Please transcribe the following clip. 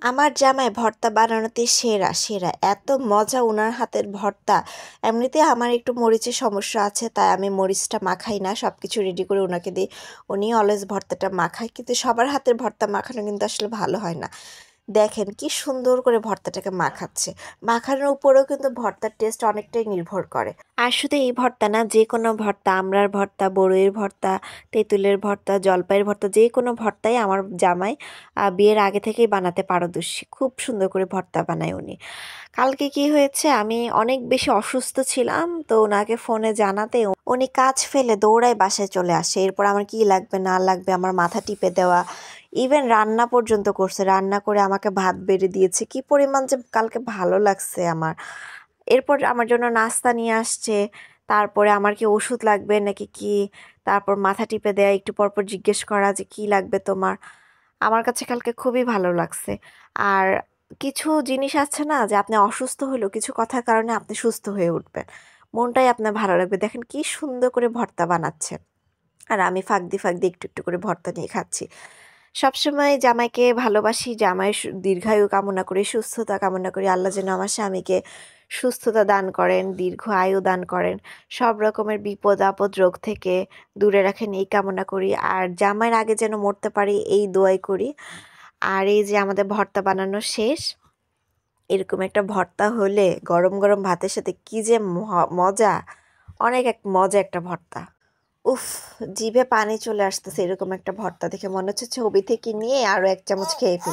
আমার জামাই ভর্তা বানানোতে সেরা সেরা এত মজা উনার হাতের ভর্তা। এমনিতে আমার একটু মরিচের সমস্যা আছে, তাই আমি মরিচটা মাখাই না, সব কিছু রেডি করে ওনাকে দিই। উনি অলওয়েজ ভর্তাটা মাখায়, কিন্তু সবার হাতের ভর্তা মাখানো কিন্তু আসলে ভালো হয় না। দেখেন কি সুন্দর করে ভর্তাটাকে মাখাচ্ছে। মাখানোর উপরেও কিন্তু ভর্তার টেস্ট অনেকটাই নির্ভর করে। আর শুধু এই ভর্তা না, যে কোনো ভর্তা, আমড়ার ভর্তা, বড়ইয়ের ভর্তা, তেঁতুলের ভর্তা, জলপাইয়ের ভর্তা, যে কোনো ভর্তাই আমার জামাই বিয়ের আগে থেকেই বানাতে পারদর্শী। খুব সুন্দর করে ভর্তা বানায় উনি। কালকে কি হয়েছে, আমি অনেক বেশি অসুস্থ ছিলাম, তো ওনাকে ফোনে জানাতে উনি কাজ ফেলে দৌড়ায় বাসায় চলে আসে। এরপর আমার কি লাগবে না লাগবে আমার মাথা টিপে দেওয়া, ইভেন রান্না পর্যন্ত করছে। রান্না করে আমাকে ভাত বেড়ে দিয়েছে, কি পরিমাণ যে কালকে ভালো লাগছে আমার। এরপর আমার জন্য নাস্তা নিয়ে আসছে। তারপরে আমার কি ওষুধ লাগবে নাকি কি, তারপর মাথা টিপে দেয়া, একটু পর পর জিজ্ঞেস করা যে কি লাগবে তোমার। আমার কাছে কালকে খুবই ভালো লাগছে। আর কিছু জিনিস আছে না, যে আপনি অসুস্থ হলেও কিছু কথার কারণে আপনি সুস্থ হয়ে উঠবেন, মনটাই আপনার ভালো লাগবে। দেখেন কি সুন্দর করে ভর্তা বানাচ্ছে, আর আমি ফাঁক দিয়ে ফাঁক দিয়ে একটু একটু করে ভর্তা নিয়ে খাচ্ছি। সবসময় জামাইকে ভালোবাসি, জামাই দীর্ঘায়ু কামনা করি, সুস্থতা কামনা করি। আল্লাহ যেন আমার স্বামীকে সুস্থতা দান করেন, দীর্ঘ আয়ু দান করেন, সব রকমের বিপদ আপদ রোগ থেকে দূরে রাখেন, এই কামনা করি। আর জামাইয়ের আগে যেন মরতে পারি, এই দোয়াই করি। আর এই যে আমাদের ভর্তা বানানো শেষ, এরকম একটা ভর্তা হলে গরম গরম ভাতের সাথে কি যে মজা, অনেক এক মজা একটা ভর্তা। উফ, জিভে পানি চলে আসতেছে। এরকম একটা ভর্তা দেখে মনে হচ্ছে ছবি থেকে নিয়ে আরো এক চামচ খেয়ে ফেলি।